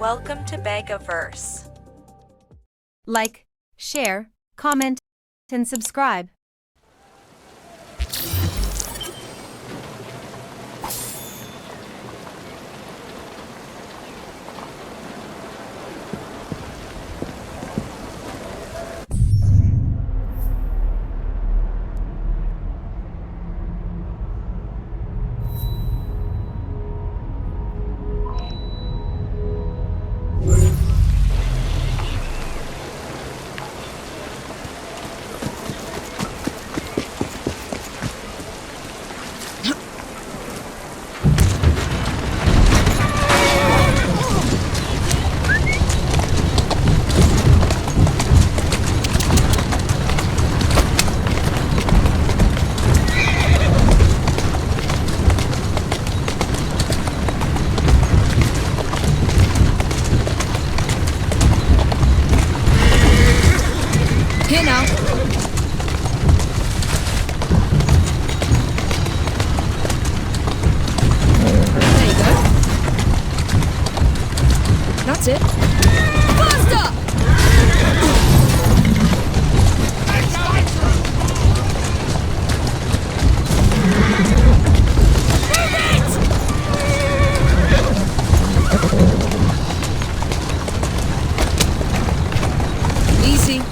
Welcome to BEGAVERSE. Like, share, comment, and subscribe. Here now. There you go. That's it. Faster! Easy.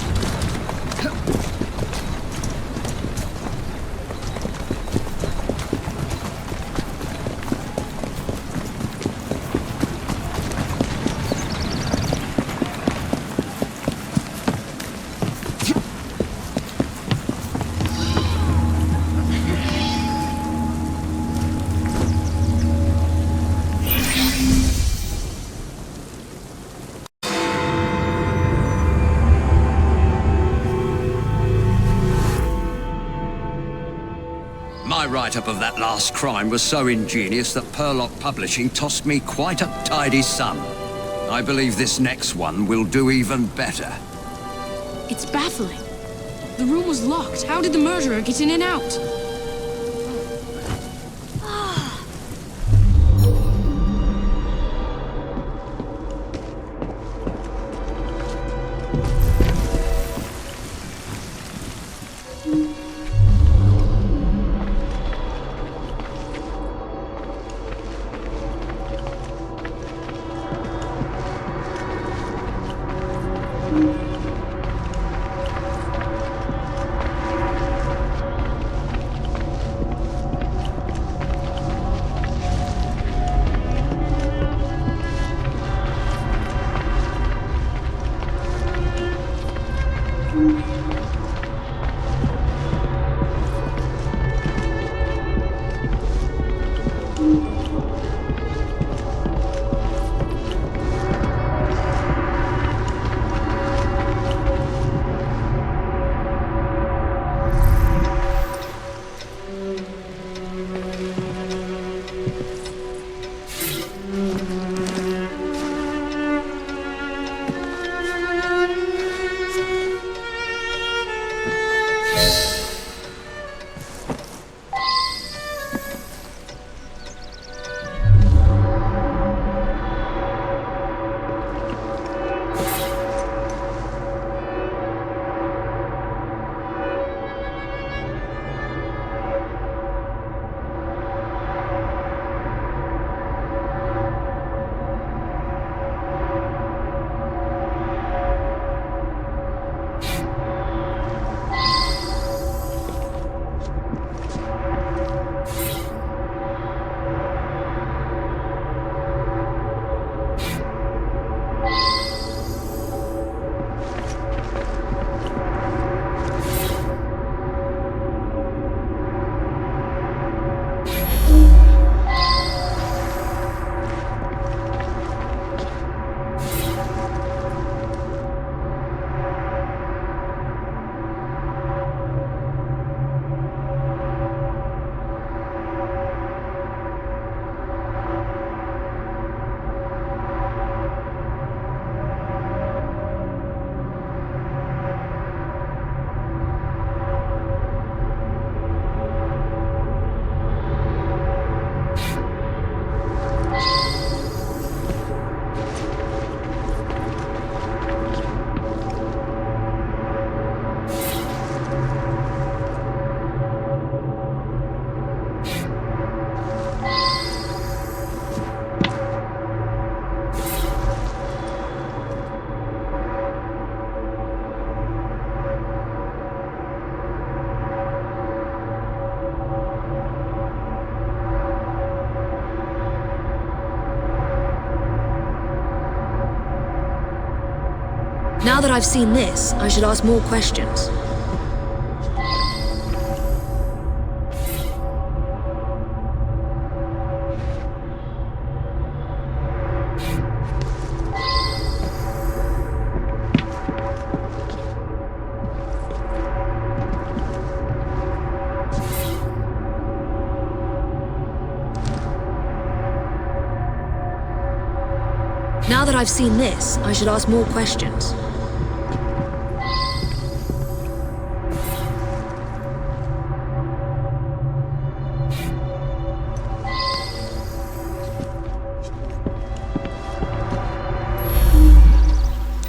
My write-up of that last crime was so ingenious that Perlock Publishing tossed me quite a tidy sum. I believe this next one will do even better. It's baffling. The room was locked. How did the murderer get in and out? Now that I've seen this, I should ask more questions. Now that I've seen this, I should ask more questions.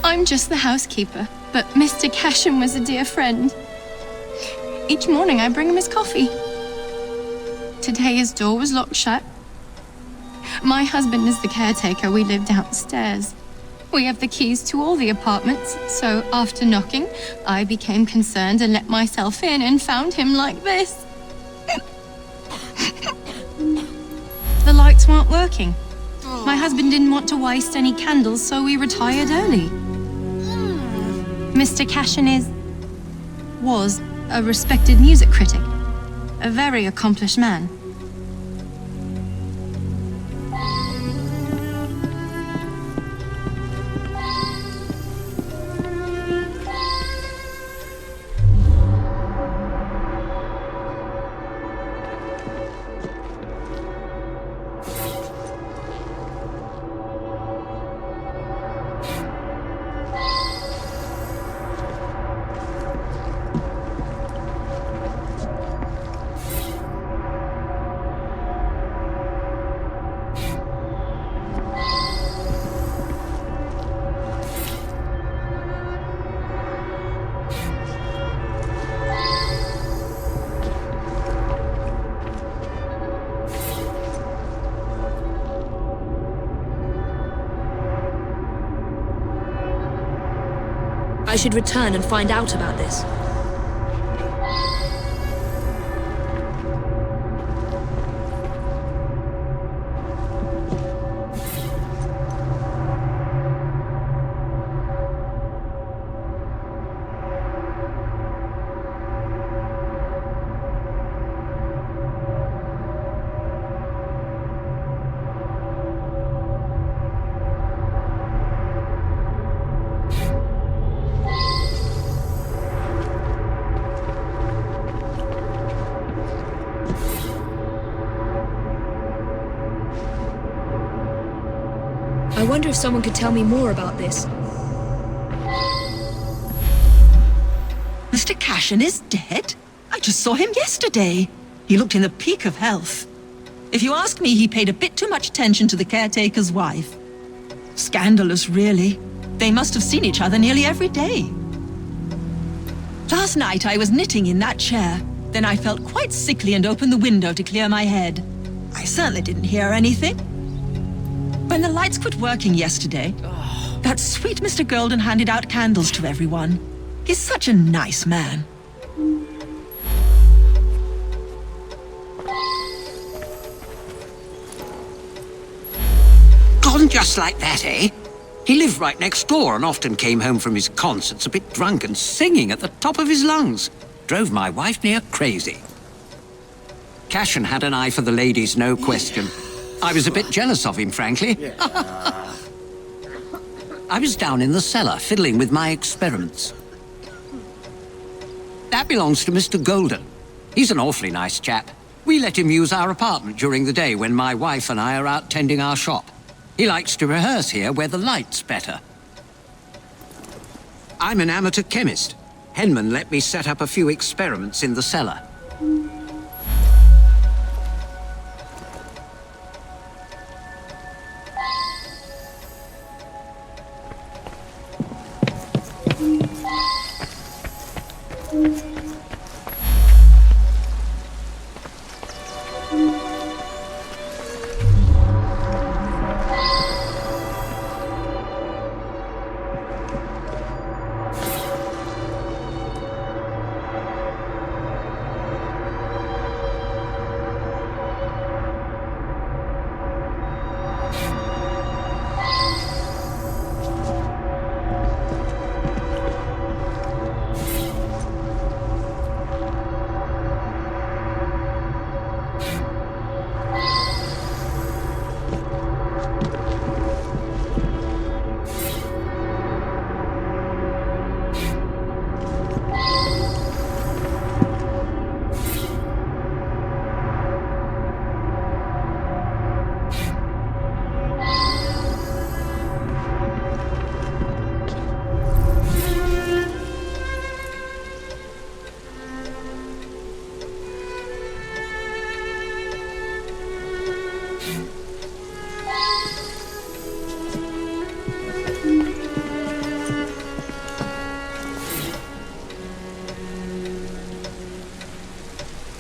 I'm just the housekeeper, but Mr. Cashin was a dear friend. Each morning I bring him his coffee. Today his door was locked shut. My husband is the caretaker. We live downstairs. We have the keys to all the apartments, so after knocking, I became concerned and let myself in and found him like this. The lights weren't working. My husband didn't want to waste any candles, so we retired early. Mr. Cashin was a respected music critic, a very accomplished man. I should return and find out about this. I wonder if someone could tell me more about this. Mr. Cashin is dead? I just saw him yesterday. He looked in the peak of health. If you ask me, he paid a bit too much attention to the caretaker's wife. Scandalous, really. They must have seen each other nearly every day. Last night I was knitting in that chair. Then I felt quite sickly and opened the window to clear my head. I certainly didn't hear anything. When the lights quit working yesterday, that sweet Mr. Golden handed out candles to everyone. He's such a nice man. Gone just like that, eh? He lived right next door and often came home from his concerts a bit drunk and singing at the top of his lungs. Drove my wife near crazy. Cashin had an eye for the ladies, no question. I was a bit jealous of him, frankly. I was down in the cellar, fiddling with my experiments. That belongs to Mr. Golden. He's an awfully nice chap. We let him use our apartment during the day when my wife and I are out tending our shop. He likes to rehearse here where the light's better. I'm an amateur chemist. Henman let me set up a few experiments in the cellar.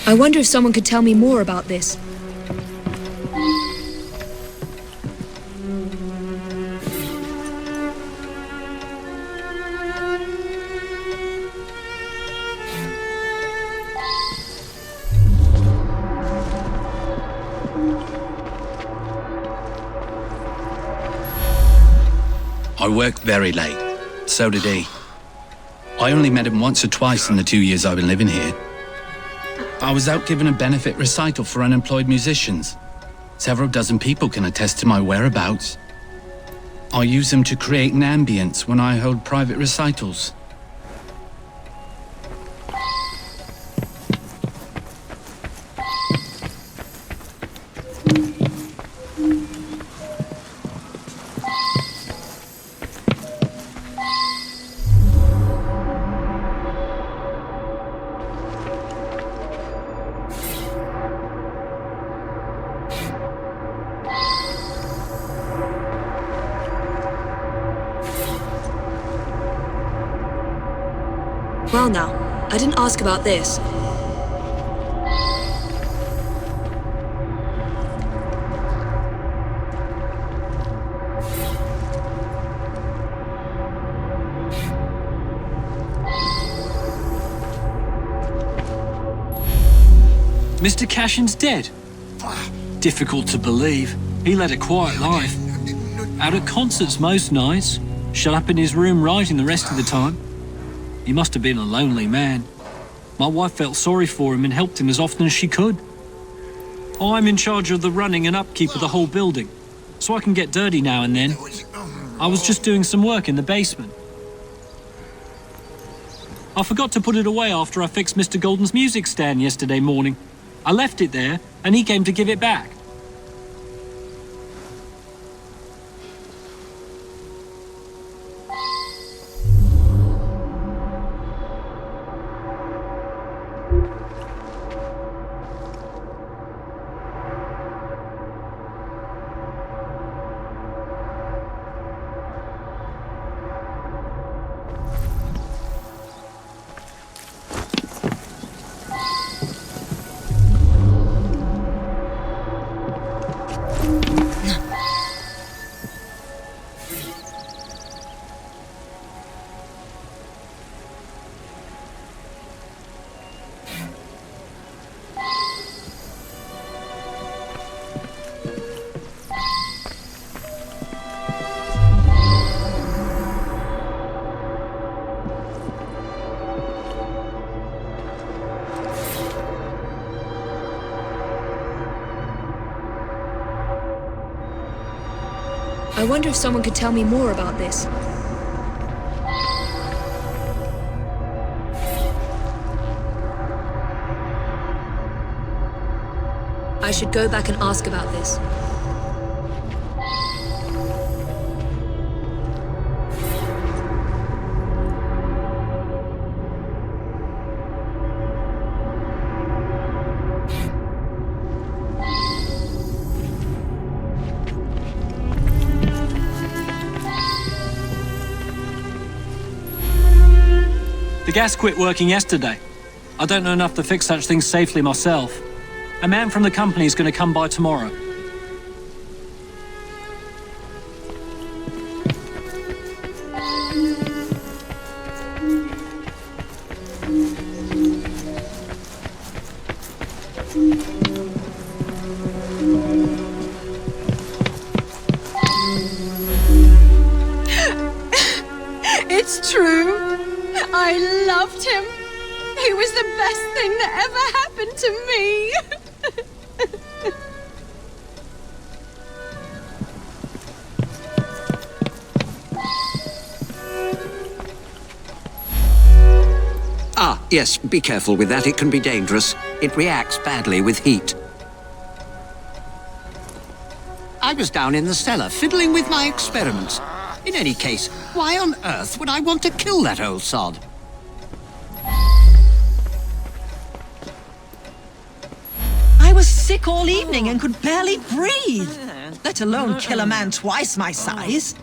I wonder if someone could tell me more about this. I worked very late. So did he. I only met him once or twice in the 2 years I've been living here. I was out giving a benefit recital for unemployed musicians. Several dozen people can attest to my whereabouts. I use them to create an ambience when I hold private recitals. Well now, I didn't ask about this. Mr. Cashin's dead? Difficult to believe. He led a quiet life. Out at concerts most nights, shut up in his room writing the rest of the time. He must have been a lonely man. My wife felt sorry for him and helped him as often as she could. I'm in charge of the running and upkeep of the whole building, so I can get dirty now and then. I was just doing some work in the basement. I forgot to put it away after I fixed Mr. Golden's music stand yesterday morning. I left it there, and he came to give it back. I wonder if someone could tell me more about this. I should go back and ask about this. The gas quit working yesterday. I don't know enough to fix such things safely myself. A man from the company is going to come by tomorrow. It's true. I loved him. He was the best thing that ever happened to me. Ah, yes, be careful with that. It can be dangerous. It reacts badly with heat. I was down in the cellar, fiddling with my experiments. In any case, why on earth would I want to kill that old sod? I was sick all evening and could barely breathe, let alone kill a man twice my size.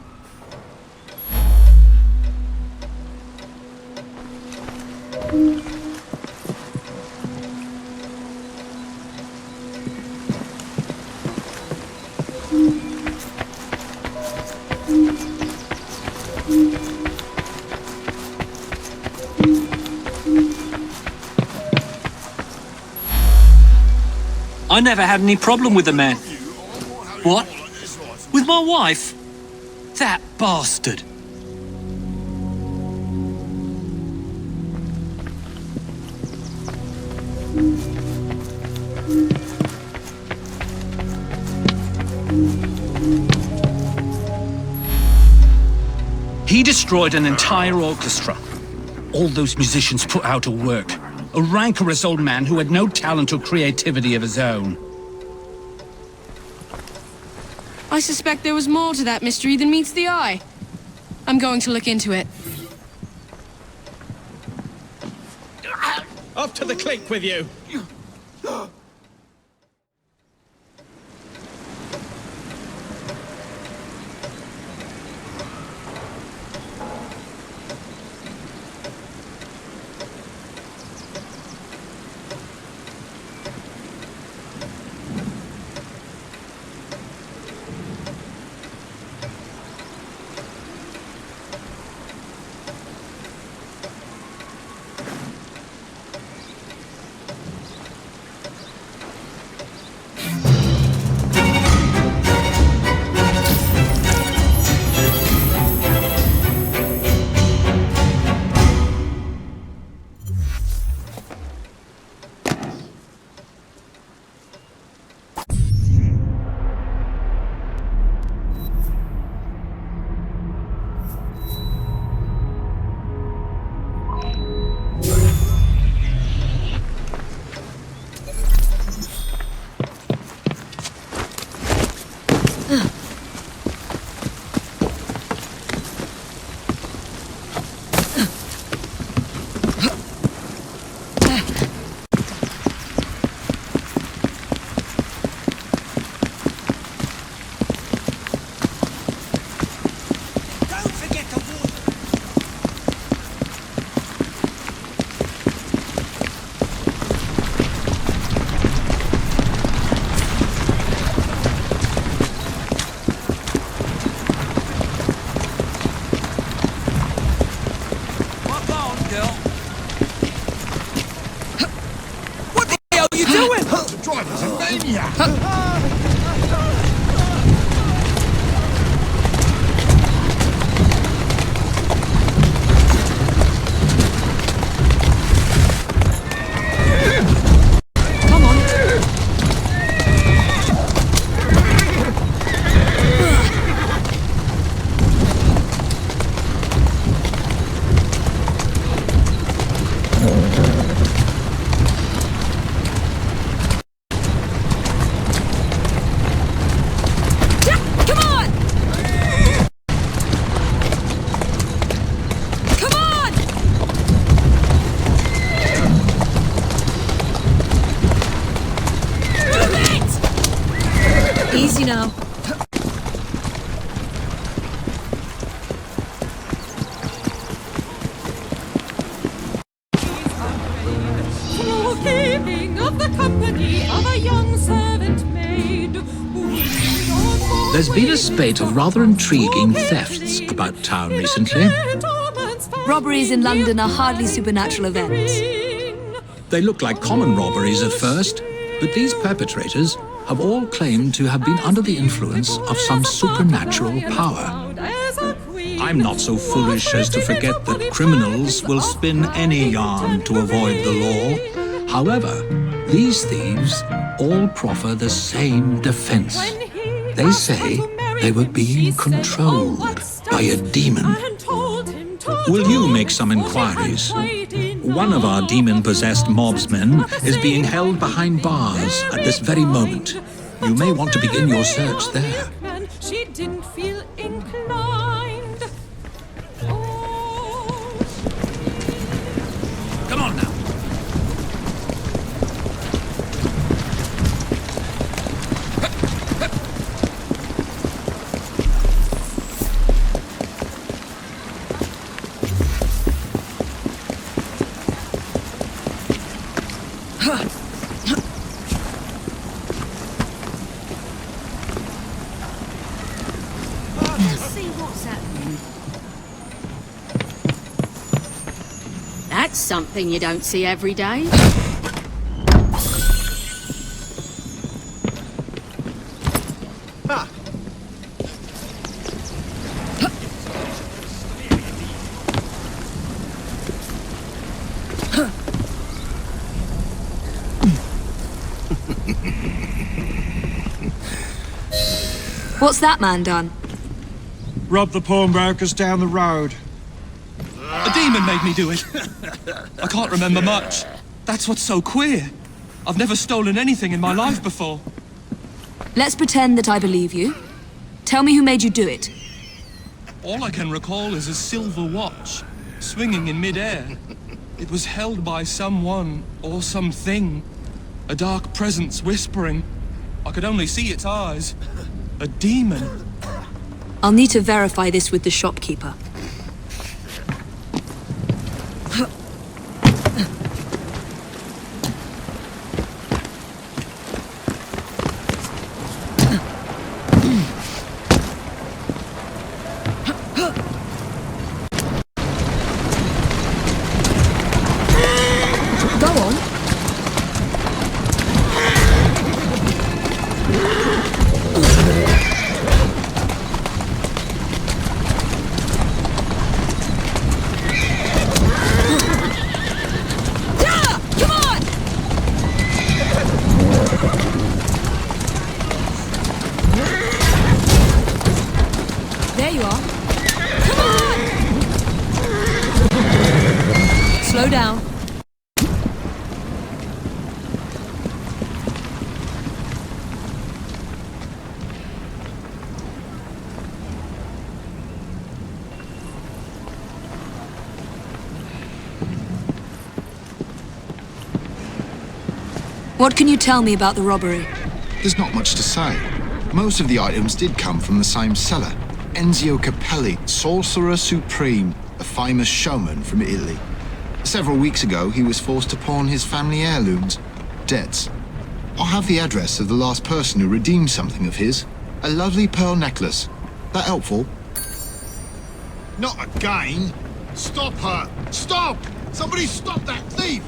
I never had any problem with the man. What? With my wife? That bastard. He destroyed an entire orchestra. All those musicians put out of work. A rancorous old man who had no talent or creativity of his own. I suspect there was more to that mystery than meets the eye. I'm going to look into it. Up to the clink with you! Easy now. Keeping of the company of a young servant maid. There's been a spate of rather intriguing thefts about town recently. Robberies in London are hardly supernatural events. They look like common robberies at first, but these perpetrators have all claimed to have been under the influence of some supernatural power. I'm not so foolish as to forget that criminals will spin any yarn to avoid the law. However, these thieves all proffer the same defense. They say they were being controlled by a demon. Will you make some inquiries? One of our demon-possessed mobsmen is being held behind bars at this very moment. You may want to begin your search there. She didn't feel inclined. Come on now. That's something you don't see every day. What's that man done? Rob the pawnbrokers down the road. A demon made me do it. I can't remember much. That's what's so queer. I've never stolen anything in my life before. Let's pretend that I believe you. Tell me who made you do it. All I can recall is a silver watch, swinging in midair. It was held by someone or something. A dark presence whispering. I could only see its eyes. A demon. I'll need to verify this with the shopkeeper. Go on. There you are. Come on! Slow down. What can you tell me about the robbery? There's not much to say. Most of the items did come from the same seller. Enzio Capelli, Sorcerer Supreme, a famous showman from Italy. Several weeks ago, he was forced to pawn his family heirlooms. Debts. I'll have the address of the last person who redeemed something of his. A lovely pearl necklace. That helpful? Not again! Stop her! Stop! Somebody stop that thief!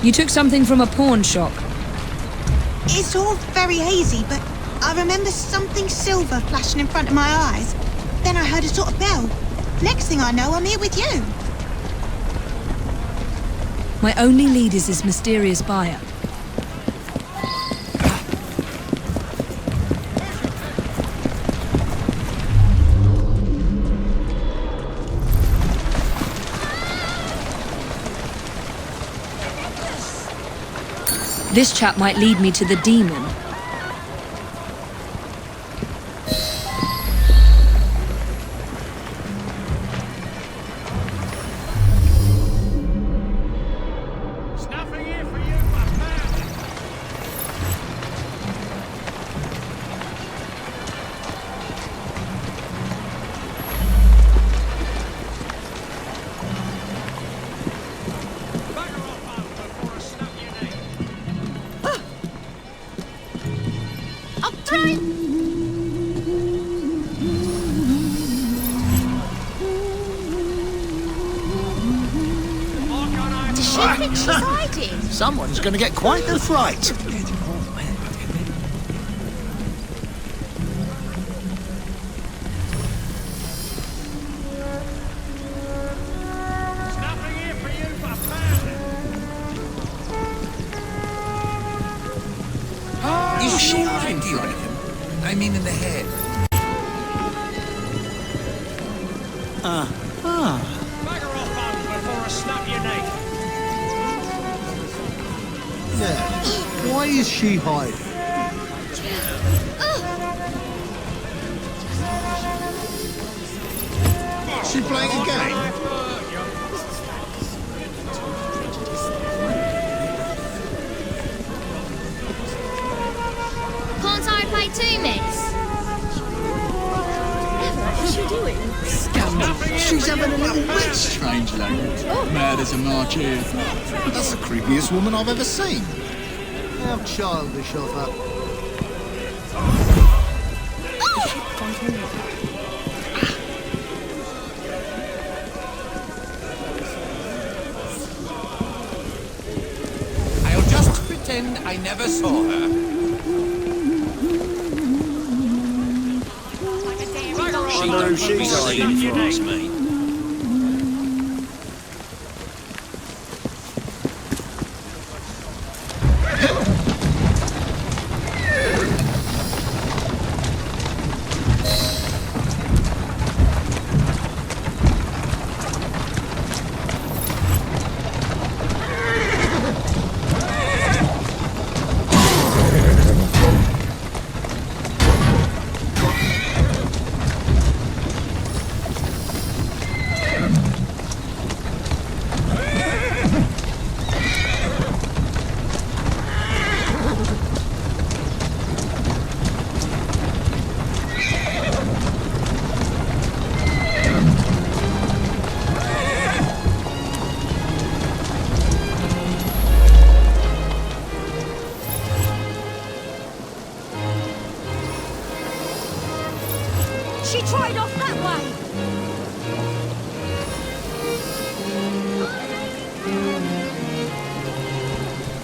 You took something from a pawn shop. It's all very hazy, but I remember something silver flashing in front of my eyes. Then I heard a sort of bell. Next thing I know, I'm here with you. My only lead is this mysterious buyer. This chap might lead me to the demon. right. Does she think she's hiding? Someone's going to get quite the fright. Is she hiding you? I mean in the head. Bagger off home before I snap your neck. Yeah. Why is she hiding? Is she playing a game? Can't I play too, miss? What's she doing? She's having a little witch. Strange language. Mad as a March here. That's the creepiest woman I've ever seen. How childish of her. I'll just pretend I never saw her. Wonder who she's hiding from. She tried off that way.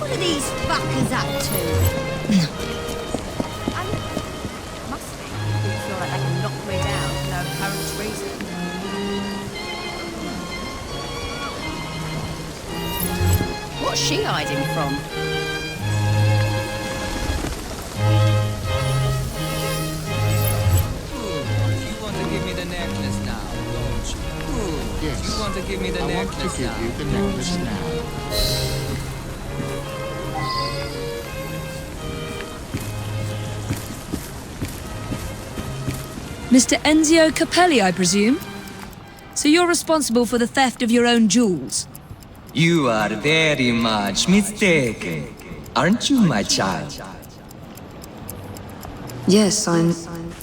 What are these fuckers up to? Must be. People feel like they can knock me down for no apparent reason. What's she hiding from? Yes. You want to give me the necklace now? I want to give you the necklace now. Mr. Enzio Capelli, I presume? So you're responsible for the theft of your own jewels? You are very much mistaken, aren't you, my child? Yes, I'm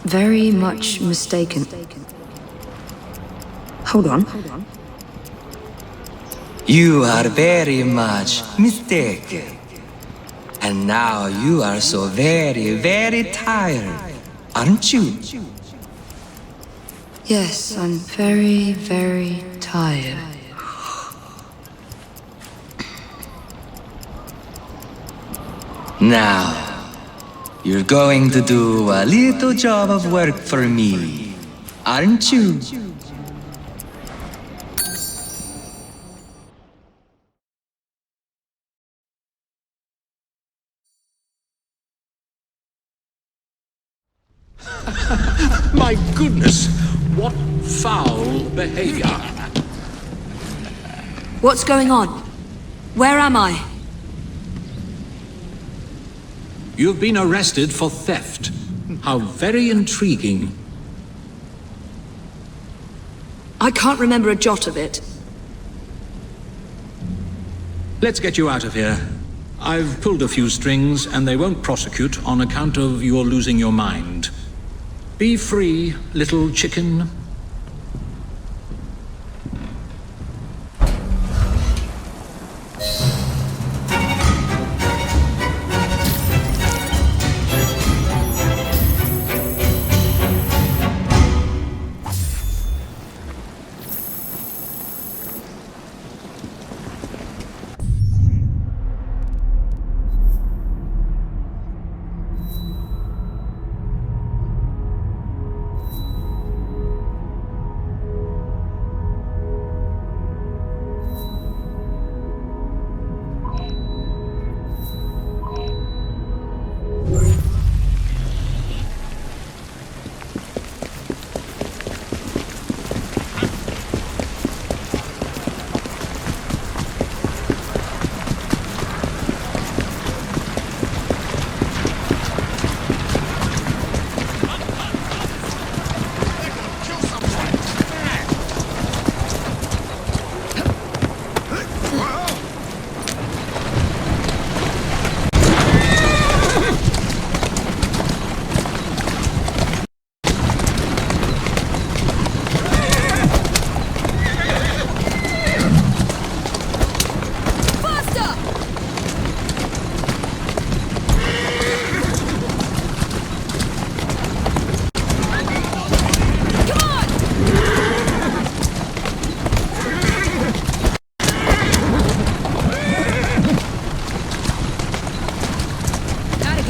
very much mistaken. Hold on. You are very much mistaken. And now you are so very, very tired, aren't you? Yes, I'm very, very tired. Now, you're going to do a little job of work for me, aren't you? My goodness, what foul behavior. What's going on? Where am I? You've been arrested for theft. How very intriguing. I can't remember a jot of it. Let's get you out of here. I've pulled a few strings, and they won't prosecute on account of your losing your mind. Be free, little chicken.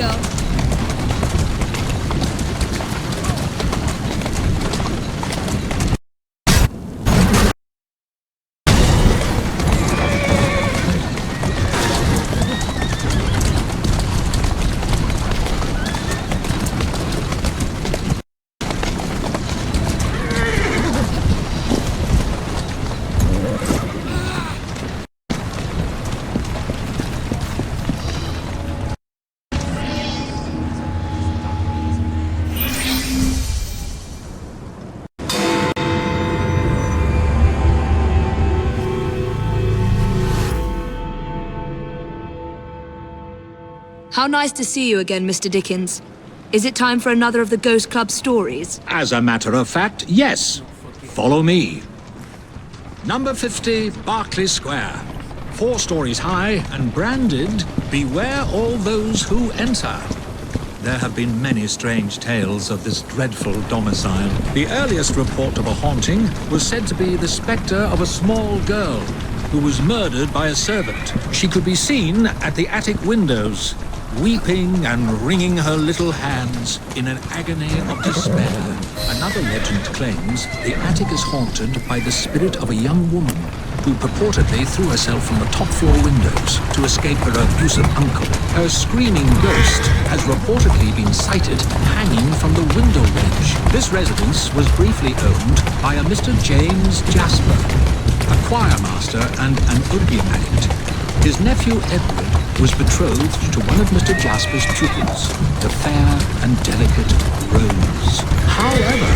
girl. How nice to see you again, Mr. Dickens. Is it time for another of the Ghost Club stories? As a matter of fact, yes. Follow me. Number 50, Berkeley Square. 4 stories high and branded, "Beware all those who enter." There have been many strange tales of this dreadful domicile. The earliest report of a haunting was said to be the spectre of a small girl who was murdered by a servant. She could be seen at the attic windows, weeping and wringing her little hands in an agony of despair. Another legend claims the attic is haunted by the spirit of a young woman who purportedly threw herself from the top-floor windows to escape her abusive uncle. Her screaming ghost has reportedly been sighted hanging from the window ledge. This residence was briefly owned by a Mr. James Jasper, a choir master and an opium addict. His nephew Edward was betrothed to one of Mr. Jasper's pupils, the fair and delicate Rose. However,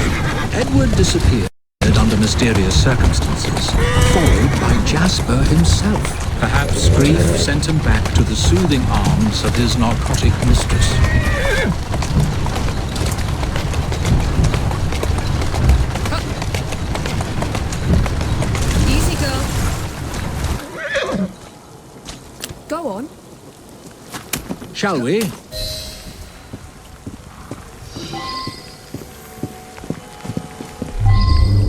Edward disappeared under mysterious circumstances, followed by Jasper himself. Perhaps grief sent him back to the soothing arms of his narcotic mistress. Easy, girl. Go on. Shall we?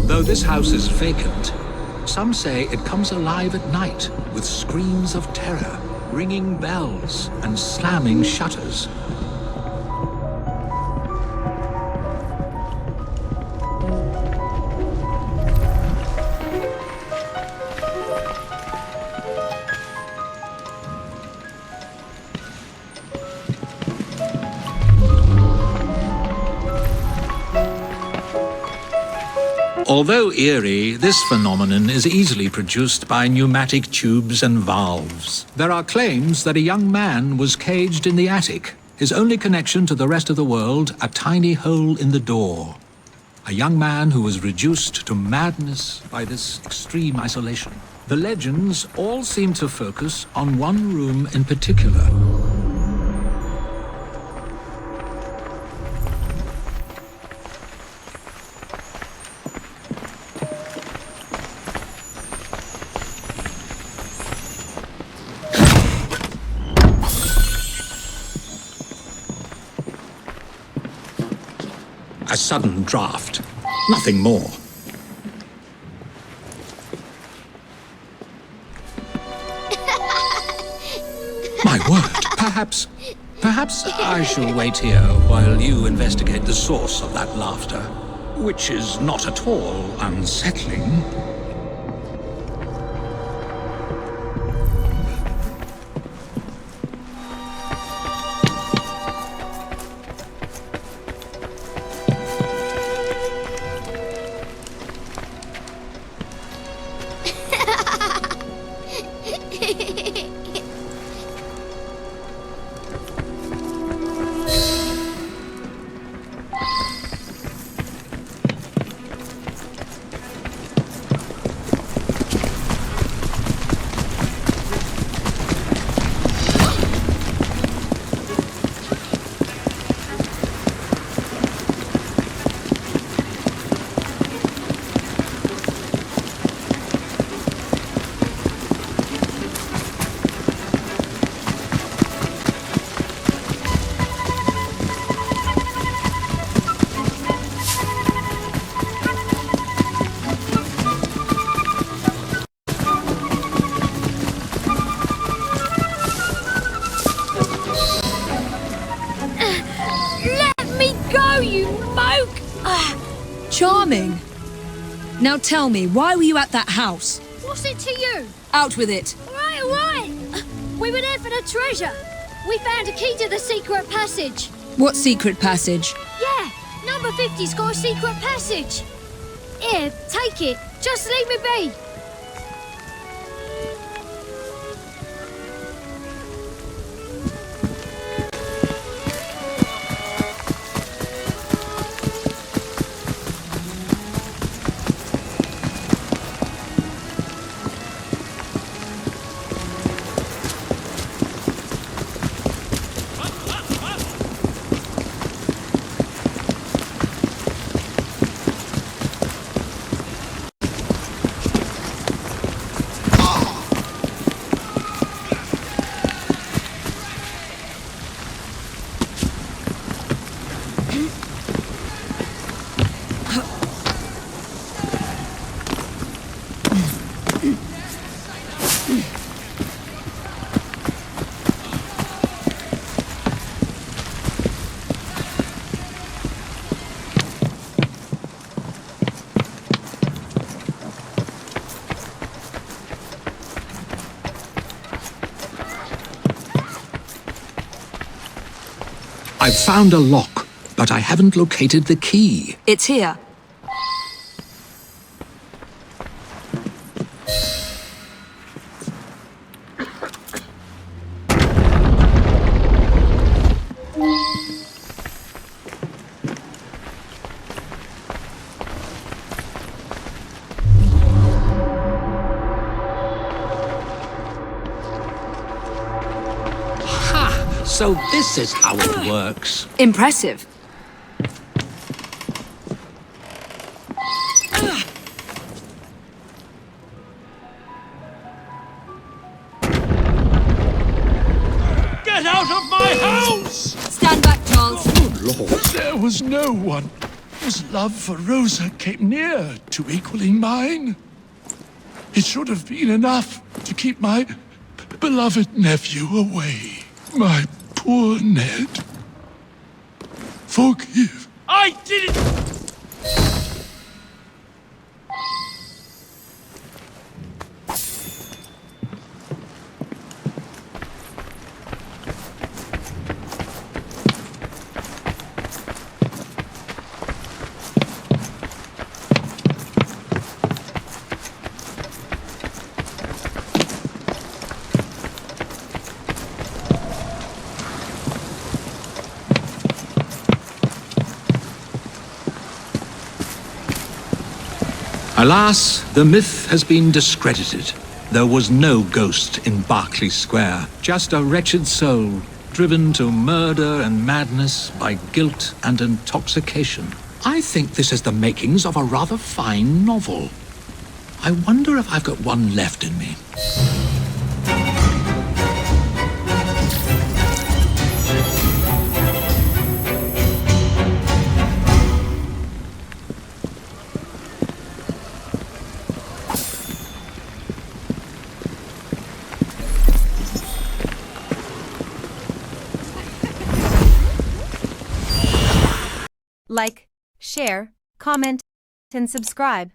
Though this house is vacant, some say it comes alive at night with screams of terror, ringing bells, and slamming shutters. Although eerie, this phenomenon is easily produced by pneumatic tubes and valves. There are claims that a young man was caged in the attic, his only connection to the rest of the world a tiny hole in the door. A young man who was reduced to madness by this extreme isolation. The legends all seem to focus on one room in particular. A sudden draft. Nothing more. My word. Perhaps I shall wait here while you investigate the source of that laughter, which is not at all unsettling. Charming. Now tell me, why were you at that house? What's it to you? Out with it. All right. We were there for the treasure. We found a key to the secret passage. What secret passage? Yeah, number 50's got a secret passage. Here, take it. Just leave me be. I've found a lock, but I haven't located the key. It's here. So this is how it works. Impressive. Get out of my house! Stand back, Charles. Good Lord. There was no one whose love for Rosa came near to equaling mine. It should have been enough to keep my beloved nephew away. My poor Ned. Forgive. I didn't... Alas, the myth has been discredited. There was no ghost in Berkeley Square, just a wretched soul, driven to murder and madness by guilt and intoxication. I think this has the makings of a rather fine novel. I wonder if I've got one left in me. Like, share, comment, and subscribe.